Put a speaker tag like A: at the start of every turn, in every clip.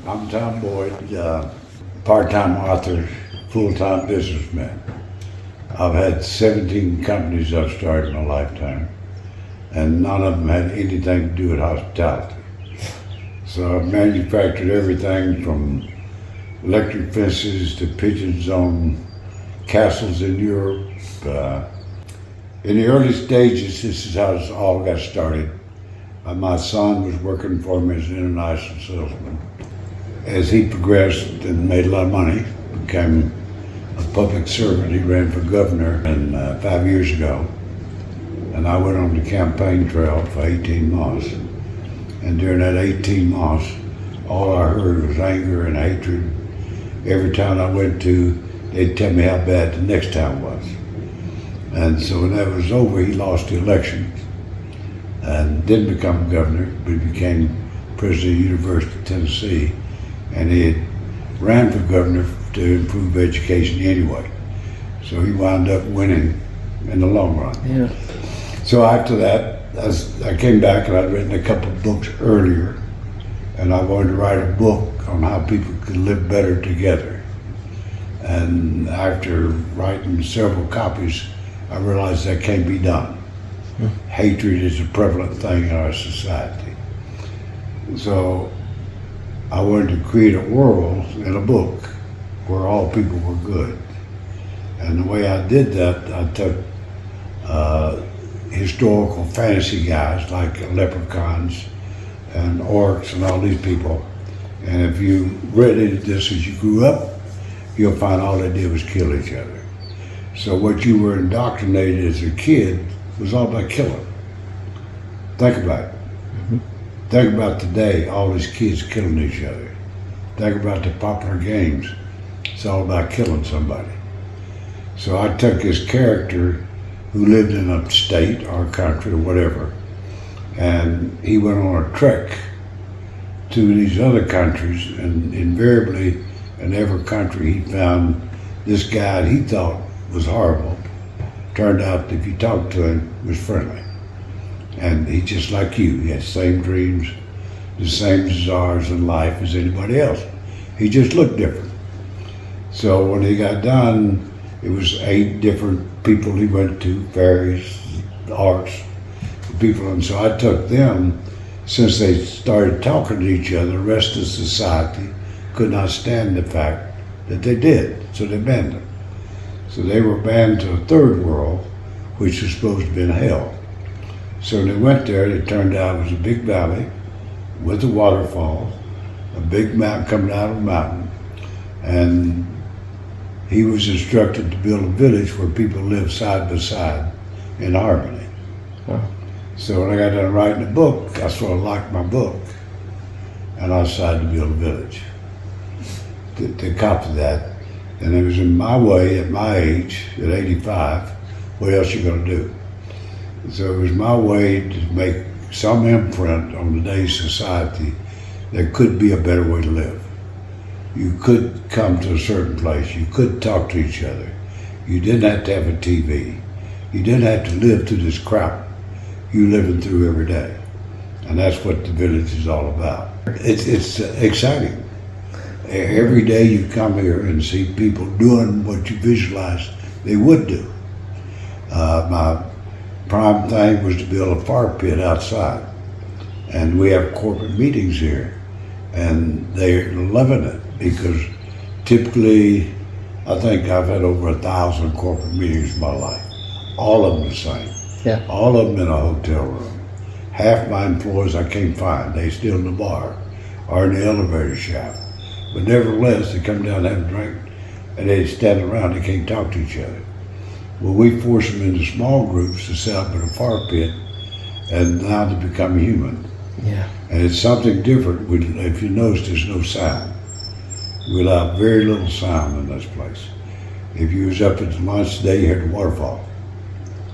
A: I'm Tom Boyd, part-time author, full-time businessman. I've had 17 companies I've started in my lifetime, and none of them had anything to do with hospitality. So I've manufactured everything from electric fences to pigeons on castles in Europe. In the early stages, this is how it all got started. My son was working for me as an international salesman. As he progressed and made a lot of money, became a public servant, he ran for governor 5 years ago. And I went on the campaign trail for 18 months. And during that 18 months, all I heard was anger and hatred. Every town I went to, they'd tell me how bad the next town was. And so when that was over, he lost the election and didn't become governor, but he became president of the University of Tennessee. And he had ran for governor to improve education anyway. So he wound up winning in the long run.
B: Yeah.
A: So after that, I came back and I'd written a couple of books earlier, and I wanted to write a book on how people could live better together. And after writing several copies, I realized that can't be done. Hatred is a prevalent thing in our society. So I wanted to create a world in a book where all people were good. And the way I did that, I took historical fantasy guys like leprechauns and orcs and all these people. And if you read any of this as you grew up, you'll find all they did was kill each other. So what you were indoctrinated as a kid was all about killing. Think about it. Think about today, all these kids killing each other. Think about the popular games. It's all about killing somebody. So I took this character who lived in a state or country or whatever, and he went on a trek to these other countries, and invariably in every country he found this guy that he thought was horrible. Turned out if you talked to him, was friendly. And he just like you, he had the same dreams, the same desires in life as anybody else. He just looked different. So when he got done, it was 8 different people he went to, fairies, orcs, people. And so I took them, since they started talking to each other, the rest of society could not stand the fact that they did, so they banned them. So they were banned to a third world, which was supposed to be in hell. So when they went there, it turned out it was a big valley with a waterfall, a big mountain coming out of a mountain, and he was instructed to build a village where people live side by side in harmony. Huh. So when I got done writing the book, I sort of liked my book, and I decided to build a village to copy that. And it was in my way, at my age, at 85, what else you gonna do? So it was my way to make some imprint on today's society there could be a better way to live. You could come to a certain place, you could talk to each other. You didn't have to have a TV. You didn't have to live through this crap you're living through every day. And that's what the village is all about. It's exciting. Every day you come here and see people doing what you visualized they would do. My prime thing was to build a fire pit outside. And we have corporate meetings here, and they're loving it because typically, I think I've had over 1,000 corporate meetings in my life. All of them the same.
B: Yeah.
A: All of them in a hotel room. Half my employees I can't find. They still in the bar or in the elevator shaft. But nevertheless, they come down and have a drink, and they stand around, they can't talk to each other. Well, we force them into small groups to set up in a fire pit, and now they become human.
B: Yeah.
A: And it's something different. If you notice, there's no sound. We allow very little sound in this place. If you was up at the lunch today, you heard the waterfall.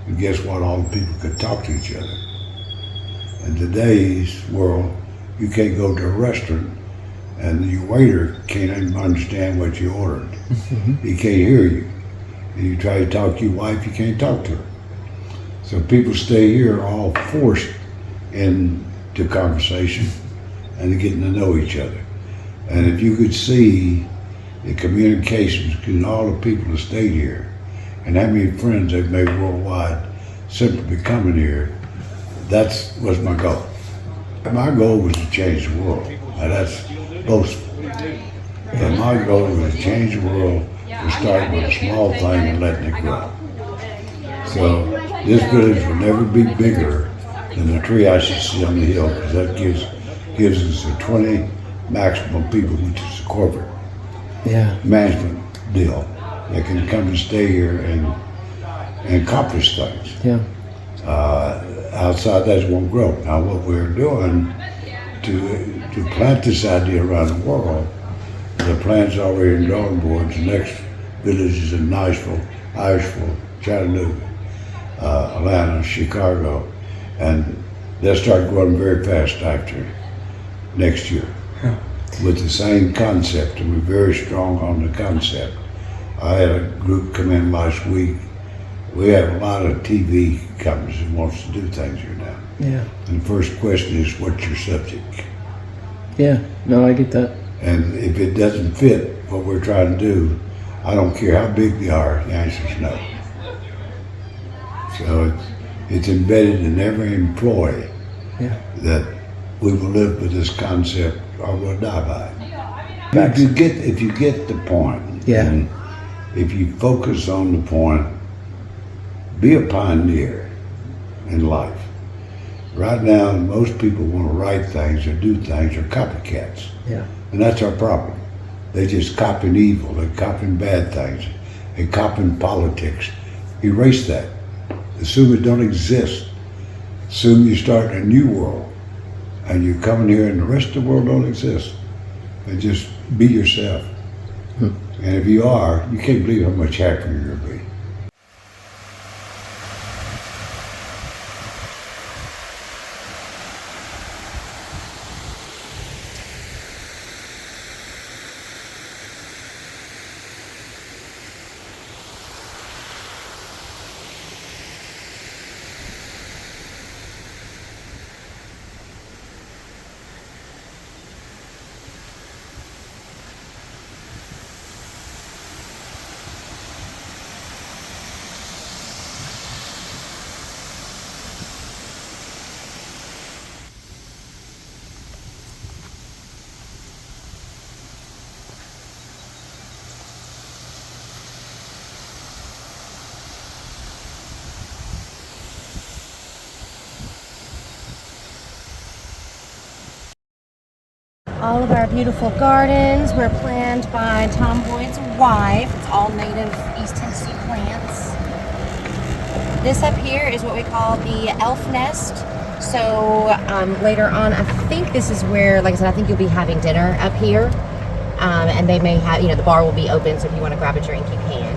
A: And guess what? All the people could talk to each other. In today's world, you can't go to a restaurant and your waiter can't even understand what you ordered. He can't hear you. And you try to talk to your wife, you can't talk to her. So people stay here all forced into conversation and getting to know each other. And if you could see the communications between all the people that stayed here and how many friends they've made worldwide simply coming here, that was my goal. My goal was to change the world. Now that's boastful. And my goal was to change the world to start with a small thing and letting it grow. So this village will never be bigger than the treehouse you see on the hill, because that gives us the 20 maximum people, which is a corporate management deal. They can come and stay here and accomplish things.
B: Yeah.
A: Outside that won't grow. Now what we're doing to plant this idea around the world, the plans already in drawing boards. The next village is in Knoxville, Irishville, Chattanooga, Atlanta, Chicago, and they'll start growing very fast after next year.
B: Yeah.
A: With the same concept, and we're very strong on the concept. I had a group come in last week. We have a lot of TV companies that wants to do things here now.
B: Yeah.
A: And the first question is, what's your subject?
B: Yeah, no, I get that.
A: And if it doesn't fit what we're trying to do, I don't care how big they are, the answer is no. So it's embedded in every employee that we will live with this concept or we'll die by it. If you get the point, and if you focus on the point, be a pioneer in life. Right now, most people want to write things or do things or copycats.
B: Yeah.
A: And that's our problem. They just copying evil, they're copying bad things, they're copying politics. Erase that. Assume it don't exist. Assume you're starting a new world and you're coming here and the rest of the world don't exist. And just be yourself. And if you are, you can't believe how much happier you're gonna be.
C: All of our beautiful gardens were planned by Tom Boyd's wife. It's all native East Tennessee plants. This up here is what we call the elf nest. So later on, I think this is where, like I said, I think you'll be having dinner up here. And they may have, the bar will be open, so if you want to grab a drink, you can.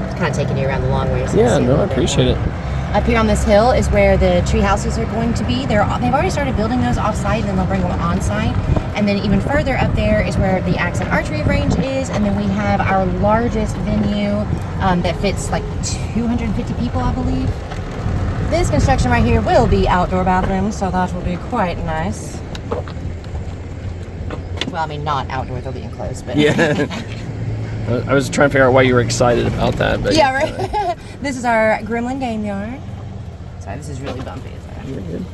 C: It's kind of taking you around the long ways.
B: Yeah, no, I appreciate it.
C: Up here on this hill is where the tree houses are going to be. They've already started building those off-site, and then they'll bring them on-site. And then even further up there is where the axe and archery range is. And then we have our largest venue that fits like 250 people, I believe. This construction right here will be outdoor bathrooms, so that will be quite nice. Well, I mean, not outdoor, they'll be enclosed, but...
B: Yeah. I was trying to figure out why you were excited about that, but...
C: Yeah, right. This is our Gremlin game yard. Sorry, this is really bumpy.
B: You're good.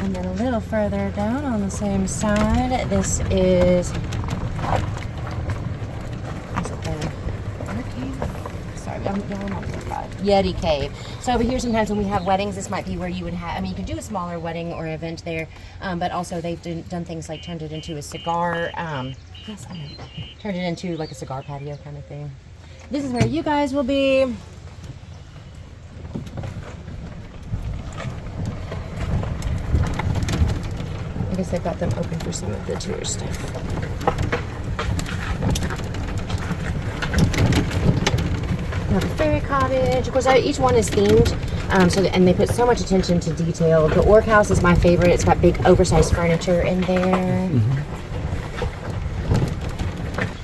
C: And then a little further down on the same side, this is... What's it there? Sorry, I'm on the side. Yeti Cave. So over here, sometimes when we have weddings, this might be where you would have... I mean, you could do a smaller wedding or event there, but also they've done things like turned it into a cigar... turned it into like a cigar patio kind of thing. This is where you guys will be. I guess they've got them open for some of the tour stuff. Now the fairy cottage. Of course, each one is themed, and they put so much attention to detail. The Orc House is my favorite. It's got big, oversized furniture in there.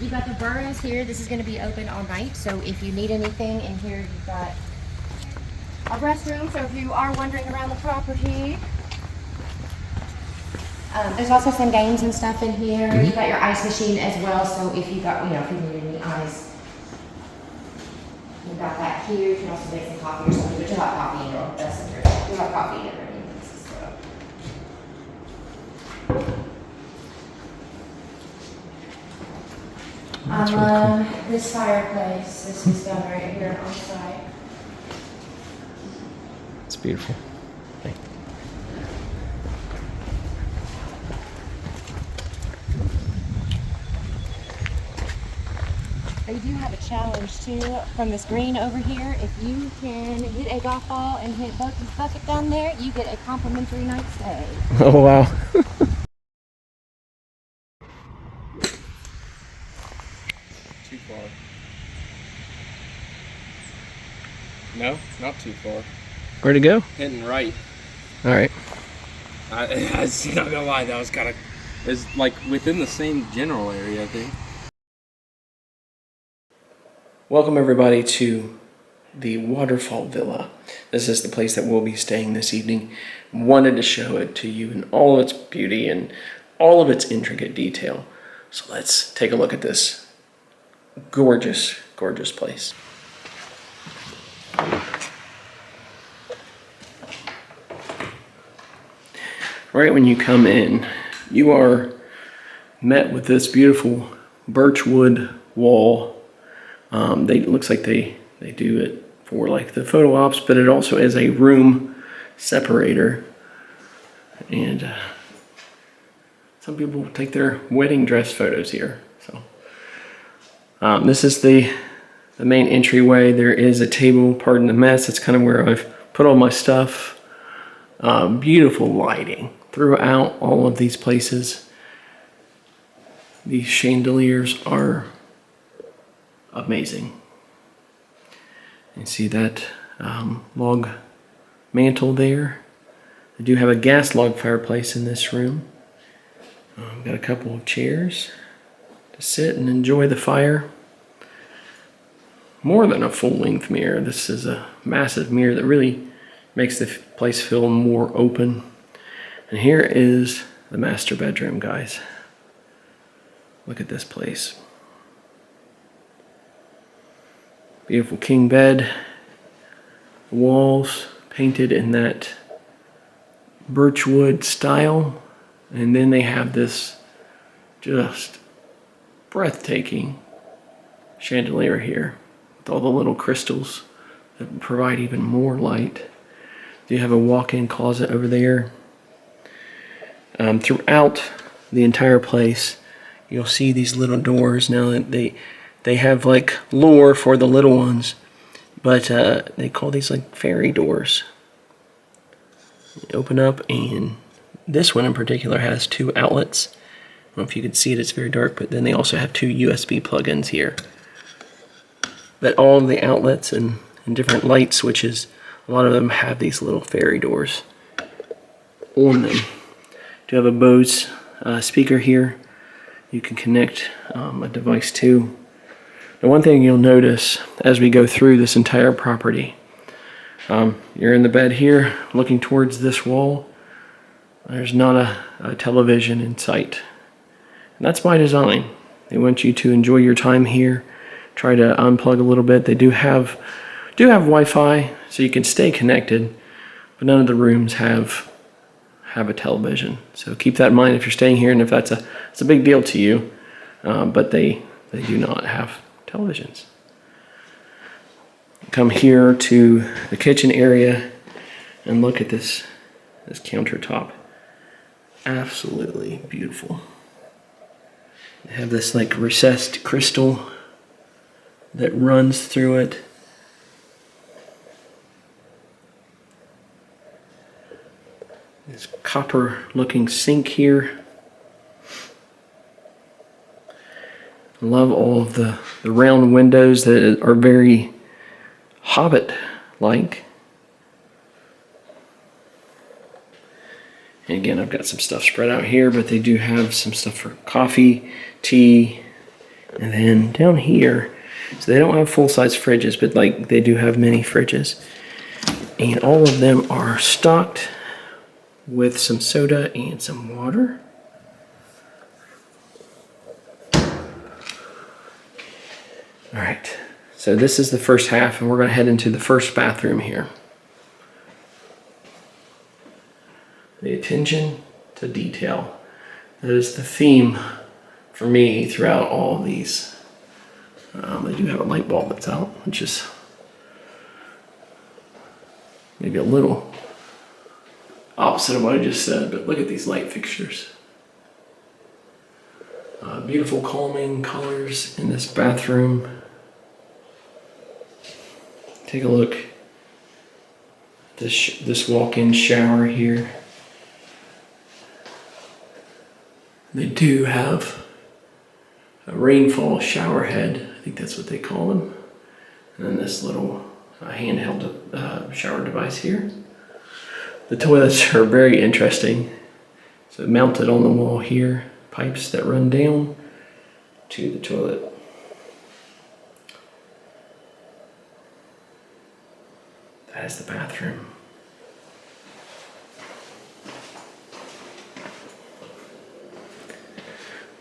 C: You've got the burrows here. This is going to be open all night, so if you need anything in here, you've got a restroom. So if you are wandering around the property, There's also some games and stuff in here. You got your ice machine as well, so if you got, if you need any ice, you got that here. You can also make some coffee or something, but you'll have coffee in your best interest. You'll have coffee in your pieces. I love this fireplace. This is done right here on site.
B: It's beautiful. Thank you.
C: They do have a challenge too from this green over here. If you can hit a golf ball and hit Bucky's bucket down there, you get a complimentary night stay.
B: Oh, wow.
D: Too far. No, not too far.
B: Where'd it go?
D: Hitting right.
B: All right.
D: I was not gonna lie, that was kind of, it's like within the same general area, I think.
E: Welcome everybody to the Waterfall Villa. This is the place that we'll be staying this evening. Wanted to show it to you in all of its beauty and all of its intricate detail. So let's take a look at this gorgeous, gorgeous place. Right when you come in, you are met with this beautiful birchwood wall. It looks like they do it for like the photo ops, but it also is a room separator. And some people take their wedding dress photos here. So this is the main entryway. There is a table, pardon the mess. That's kind of where I've put all my stuff. Beautiful lighting throughout all of these places. These chandeliers are amazing. You see that log mantle there. I do have a gas log fireplace in this room. Got a couple of chairs to sit and enjoy the fire. More than a full-length mirror. This is a massive mirror that really makes the place feel more open. And here is the master bedroom, guys. Look at this place. Beautiful king bed. Walls painted in that birchwood style. And then they have this just breathtaking chandelier here with all the little crystals that provide even more light. You have a walk-in closet over there. Throughout the entire place, you'll see these little doors. Now they have like lore for the little ones, but they call these like fairy doors. You open up, and this one in particular has 2 outlets. I don't know if you can see it, it's very dark, but then they also have 2 USB plugins here. But all of the outlets and different light switches, a lot of them have these little fairy doors on them. Do have a Bose speaker here you can connect a device to. Now, one thing you'll notice as we go through this entire property, you're in the bed here looking towards this wall. There's not a television in sight. And that's by design. They want you to enjoy your time here, try to unplug a little bit. They do have Wi-Fi, so you can stay connected, but none of the rooms have a television. So keep that in mind if you're staying here, and if it's a big deal to you, but they do not have televisions. Come here to the kitchen area and look at this countertop. Absolutely beautiful. They have this like recessed crystal that runs through it. This copper looking sink here. I love all of the round windows that are very Hobbit-like. And again, I've got some stuff spread out here, but they do have some stuff for coffee, tea, and then down here, so they don't have full-size fridges, but like they do have mini fridges. And all of them are stocked with some soda and some water. All right, so this is the first half, and we're going to head into the first bathroom here. The attention to detail. That is the theme for me throughout all of these. They do have a light bulb that's out, which is maybe a little opposite of what I just said, but look at these light fixtures. Beautiful calming colors in this bathroom. Take a look at this walk-in shower here. They do have a rainfall shower head. I think that's what they call them. And then this little handheld shower device here. The toilets are very interesting. So mounted on the wall here, pipes that run down to the toilet. That is the bathroom.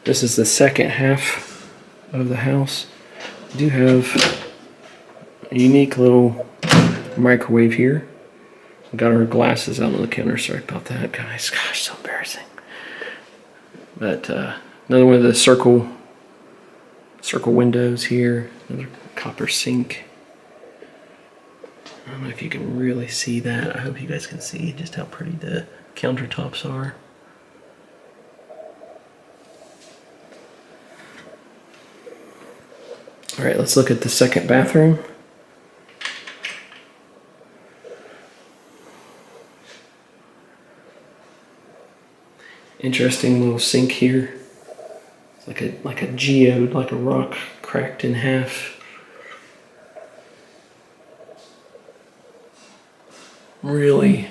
E: This is the second half of the house. We do have a unique little microwave here. We got our glasses out on the counter. Sorry about that, guys. Gosh, so embarrassing. But another one of the circle windows here. Another copper sink. I don't know if you can really see that. I hope you guys can see just how pretty the countertops are. All right, let's look at the second bathroom. Interesting little sink here. It's like a geode, like a rock cracked in half. Really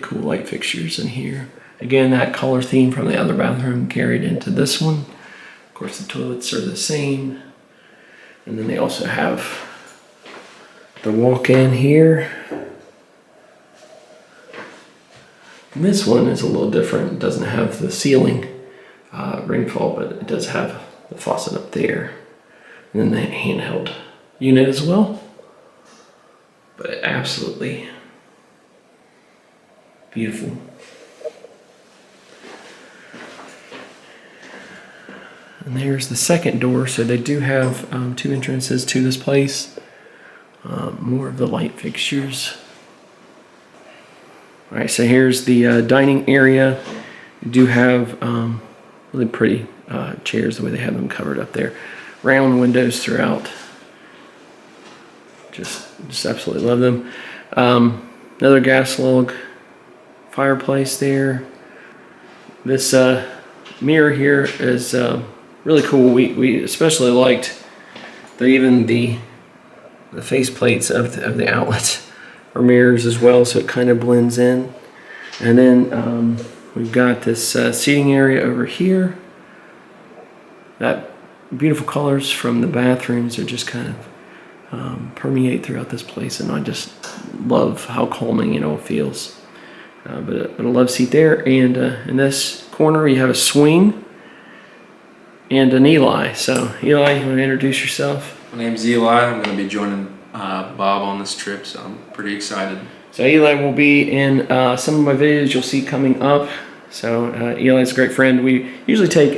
E: cool light fixtures in here. Again, that color theme from the other bathroom carried into this one. Of course, the toilets are the same. And then they also have the walk-in here. And this one is a little different. It doesn't have the ceiling rainfall, but it does have the faucet up there. And then the handheld unit as well. But absolutely beautiful. And there's the second door. So they do have two entrances to this place. More of the light fixtures. All right, so here's the dining area. You do have really pretty chairs, the way they have them covered up there. Round windows throughout. Just absolutely love them. Another gas log fireplace there. This mirror here is really cool. We especially liked the face plates of the outlets or mirrors as well, so it kind of blends in. And then we've got this seating area over here. That beautiful colors from the bathrooms are just kind of permeate throughout this place, and I just love how calming it feels. But a love seat there, and in this corner you have a swing and an Eli. So Eli, you want to introduce yourself?
F: My name's Eli. I'm going to be joining Bob on this trip, so I'm pretty excited.
E: So Eli will be in some of my videos you'll see coming up. So Eli's a great friend. We usually take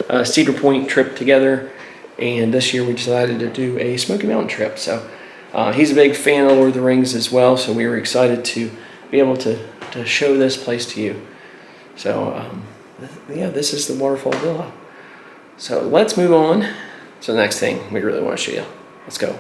E: a Cedar Point trip together, and this year we decided to do a Smoky Mountain trip. So he's a big fan of Lord of the Rings as well, so we were excited to be able to show this place to you. So yeah, this is the Waterfall Villa. So let's move on to the next thing we really want to show you. Let's go.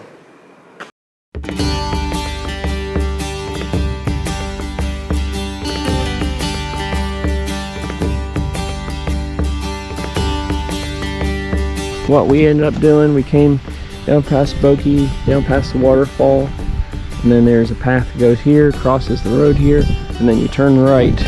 E: What we ended up doing, we came down past Smoky, down past the waterfall, and then there's a path that goes here, crosses the road here, and then you turn right.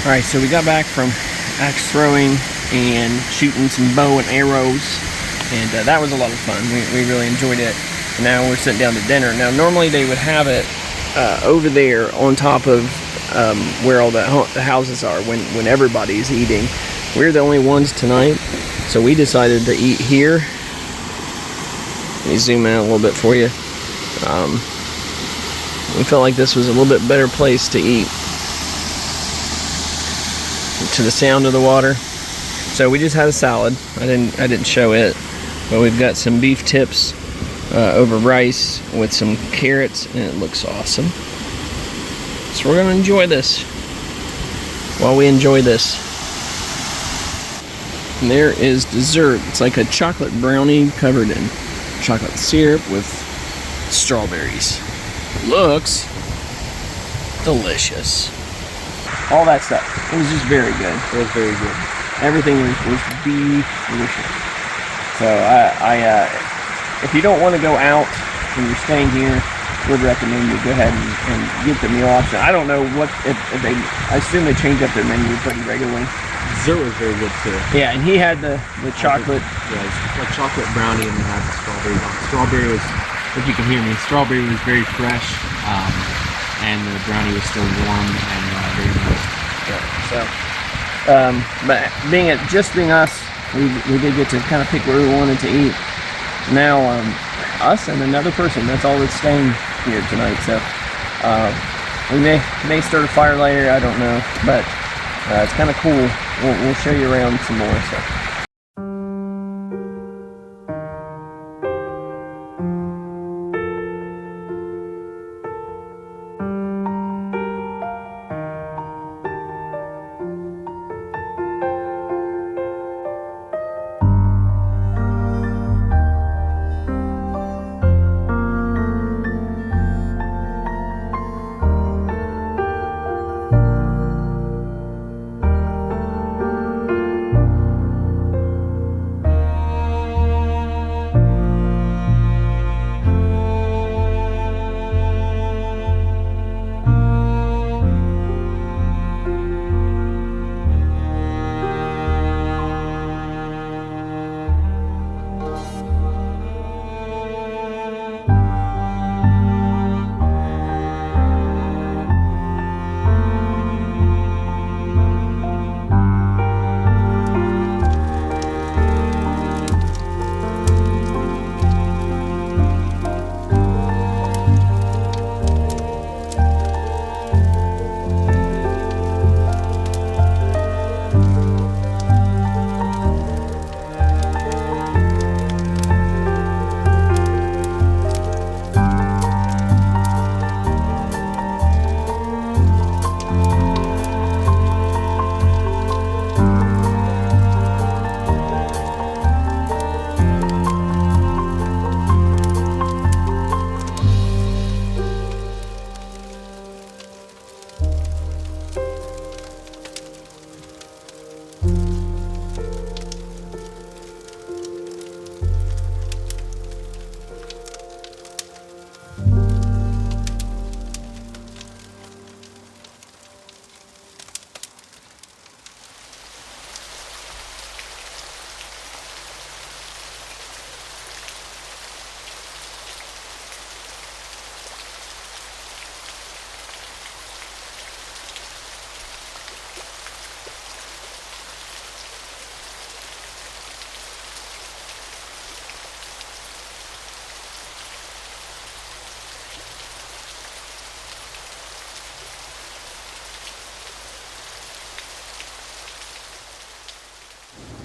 E: All right, so we got back from axe throwing and shooting some bow and arrows, and that was a lot of fun. We really enjoyed it. And now we're sitting down to dinner. Now, normally they would have it over there on top of where all the houses are when everybody's eating. We're the only ones tonight, so we decided to eat here. Let me zoom in a little bit for you. We felt like this was a little bit better place to eat, to the sound of the water. So we just had a salad. I didn't show it, but we've got some beef tips over rice with some carrots, and it looks awesome. So we're gonna enjoy this while we enjoy this. And there is dessert. It's like a chocolate brownie covered in chocolate syrup with strawberries. Looks delicious. All that stuff. It was just very good. It was very good. Everything was delicious. So if you don't want to go out and you're staying here, would recommend you go ahead and get the meal option. I don't know what if they. I assume they change up their menu pretty regularly.
D: Dessert was very good too.
E: Yeah, and he had the chocolate.
D: Yeah, it's like chocolate brownie, and it had the strawberries on it. Strawberry was, if you can hear me, strawberry was very fresh, and the brownie was still warm and very nice.
E: So, but being us, we did get to kind of pick where we wanted to eat. Now, us and another person, that's all that's staying here tonight. So, we may start a fire later, I don't know, but it's kind of cool. We'll show you around some more. So.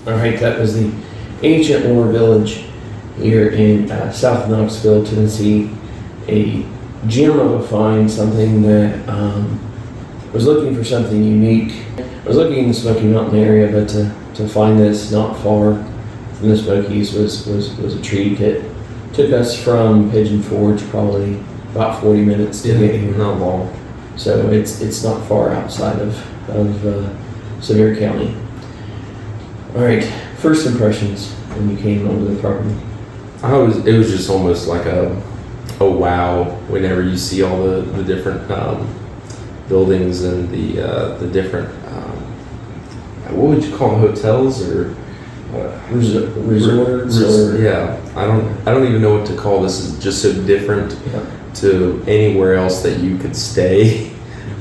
E: All right, that was the ancient Moore Village here in South Knoxville, Tennessee. A gem of a find, something that was looking for something unique. I was looking in the Smoky Mountain area, but to find this not far from the Smokies was a treat. It took us from Pigeon Forge probably about 40 minutes to get here.
F: Not long.
E: So it's not far outside of Sevier County. All right, first impressions when you came onto the property.
F: It was just almost like a wow whenever you see all the different buildings and the different
G: what would you call them, hotels or
E: Resorts or
G: yeah, I don't even know what to call this. It's just so different
E: Yeah.
G: to anywhere else that you could stay.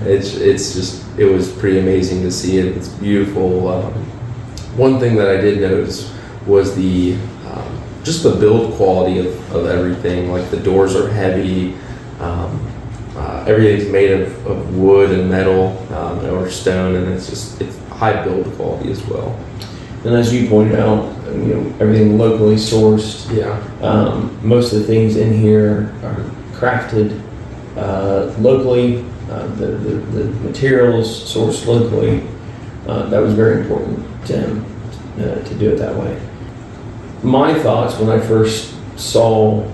G: It was pretty amazing to see it. It's beautiful. One thing that I did notice was just the build quality of everything. Like the doors are heavy. Everything's made of wood and metal or stone, and it's high build quality as well.
E: And as you pointed out, everything locally sourced.
G: Yeah.
E: Most of the things in here are crafted locally. The materials sourced locally. That was very important to him to do it that way. My thoughts when I first saw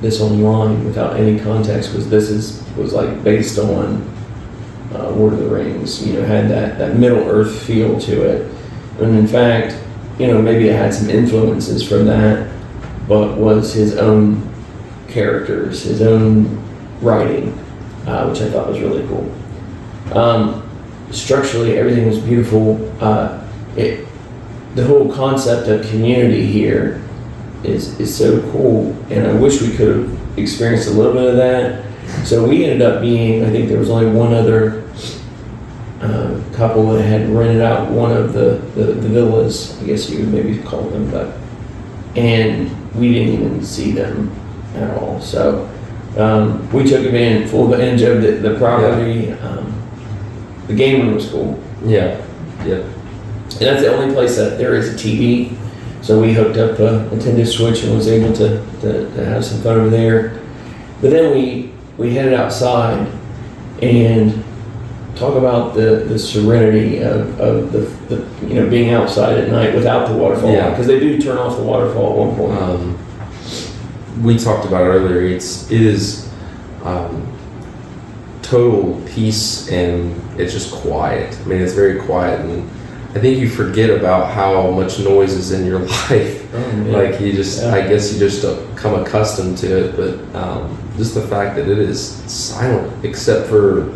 E: this online without any context was was like based on Lord of the Rings. Had that Middle Earth feel to it. And in fact, maybe it had some influences from that, but was his own characters, his own writing, which I thought was really cool. Structurally, everything was beautiful. The whole concept of community here is so cool, and I wish we could have experienced a little bit of that. So we ended up being, I think there was only one other couple that had rented out one of the villas, I guess you would maybe call them, and we didn't even see them at all. So we took full advantage of the property. The game room was cool.
G: Yeah.
E: And that's the only place that there is a TV. So we hooked up a Nintendo Switch and was able to have some fun over there. But then we headed outside and talk about the serenity of the being outside at night without the waterfall.
G: Yeah.
E: Because they do turn off the waterfall at one point.
G: We talked about it earlier. It is total peace, and it's just quiet. I mean, it's very quiet, and I think you forget about how much noise is in your life. Like I guess you just become accustomed to it, but just the fact that it is silent, except for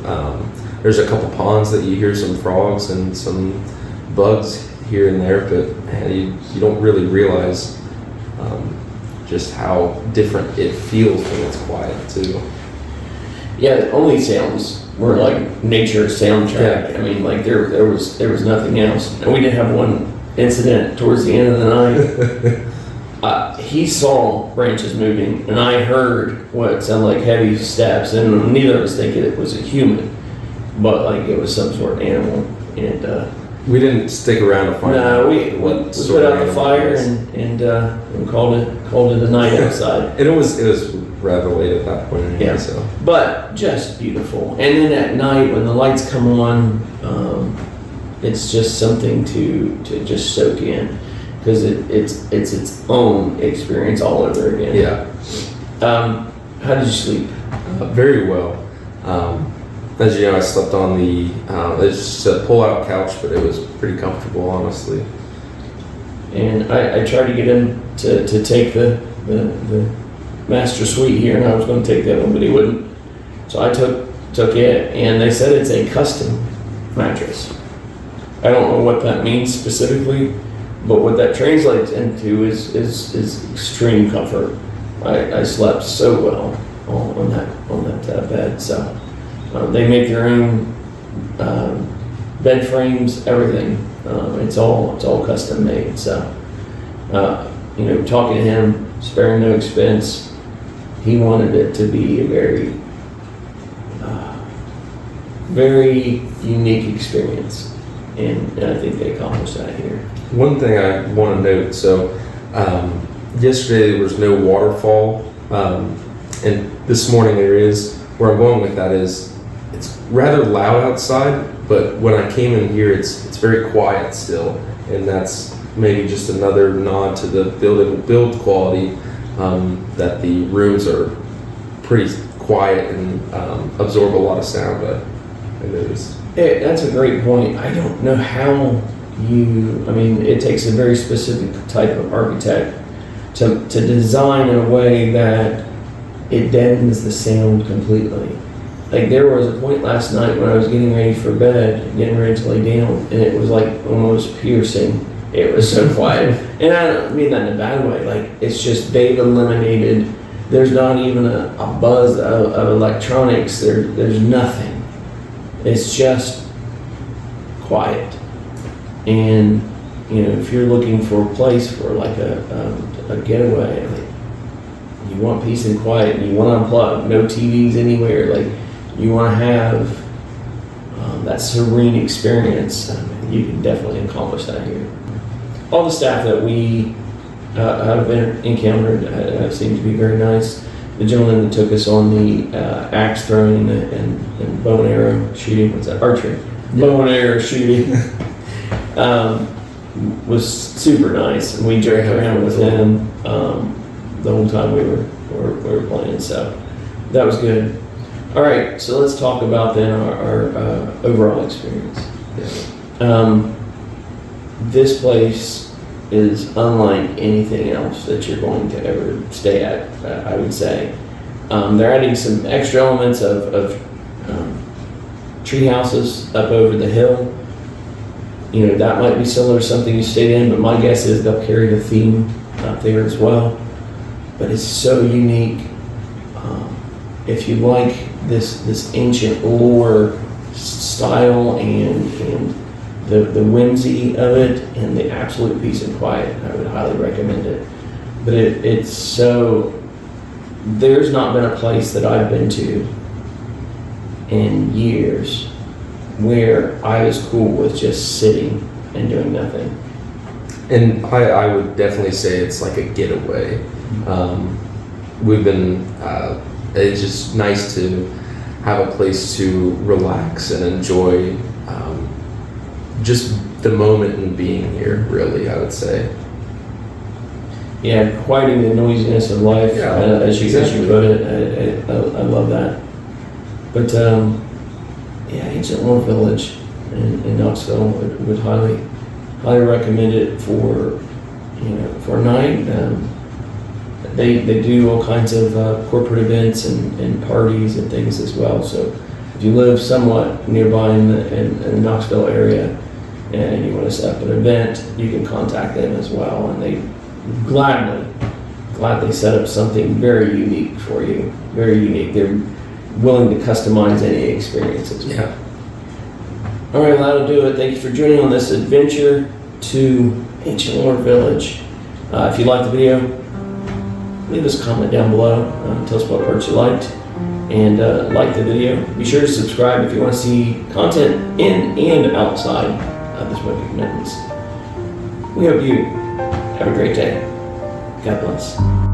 G: there's a couple ponds that you hear some frogs and some bugs here and there, but man, you don't really realize just how different it feels when it's quiet too.
E: Yeah, the only sounds were like nature soundtrack.
G: Yeah.
E: I mean, like there was nothing else. And we did have one incident towards the end of the night. He saw branches moving, and I heard what sounded like heavy steps, and neither of us think it was a human, but like it was some sort of animal. And
G: we didn't stick around to find out.
E: We put out the fire and called it a night outside.
G: And it was rather late at that point anyway,
E: Yeah.
G: so.
E: But just beautiful. And then at night when the lights come on, it's just something to just soak in, because it's its own experience all over again.
G: Yeah.
E: How did you sleep?
G: Very well. As you know, I slept on it's just a pull-out couch, but it was pretty comfortable, honestly.
E: And I tried to get him to take the master suite here, and I was going to take that one, but he wouldn't. So I took it, and they said it's a custom mattress. I don't know what that means specifically, but what that translates into is extreme comfort. I slept so well on that bed. So they make their own bed frames, everything. It's all custom made. So talking to him, sparing no expense. He wanted it to be a very, very unique experience, and I think they accomplished that here.
G: One thing I want to note, so yesterday there was no waterfall, and this morning there is. Where I'm going with that is, it's rather loud outside, but when I came in here, it's very quiet still, and that's maybe just another nod to the build quality. That the rooms are pretty quiet and absorb a lot of sound. I noticed.
E: Yeah, that's a great point. I don't know how it takes a very specific type of architect to design in a way that it deadens the sound completely. Like there was a point last night when I was getting ready for bed, getting ready to lay down, and it was like almost piercing. It was so quiet. And I don't mean that in a bad way. Like it's just they've eliminated, there's not even a buzz of electronics. There's nothing. It's just quiet. And you know, if you're looking for a place for like a getaway, like you want peace and quiet, and you want to unplug, no TVs anywhere, like you want to have that serene experience, you can definitely accomplish that here. All the staff that we have encountered seem to be very nice. The gentleman that took us on the axe throwing and bow and arrow shooting, what's that, archery, bow and arrow shooting, was super nice. And we joked around with him the whole time we were playing, so that was good. All right, so let's talk about then our overall experience. This place is unlike anything else that you're going to ever stay at, I would say. They're adding some extra elements of tree houses up over the hill. You know, that might be similar to something you stayed in, but my guess is they'll carry the theme up there as well. But it's so unique. If you like this ancient lore style and the whimsy of it and the absolute peace and quiet, I would highly recommend it. But it's so, there's not been a place that I've been to in years where I was cool with just sitting and doing nothing.
G: And I would definitely say it's like a getaway. We've been, it's just nice to have a place to relax and enjoy just the moment and being here, really, I would say.
E: Yeah, quieting the noisiness of life,
G: Yeah,
E: as you put it. I love that. But yeah, Ancient Lore Village in Knoxville would highly recommend it for for a night. They do all kinds of corporate events and parties and things as well. So if you live somewhat nearby in the Knoxville area and you want to set up an event, you can contact them as well, and they gladly set up something very unique for you. Very unique. They're willing to customize any experience as well.
G: Yeah.
E: All right, that'll do it. Thank you for joining on this adventure to Ancient Lore Village. If you liked the video, leave us a comment down below. Tell us what parts you liked, and like the video. Be sure to subscribe if you want to see content in and outside of the Smoky Commitments. We hope you have a great day. God bless.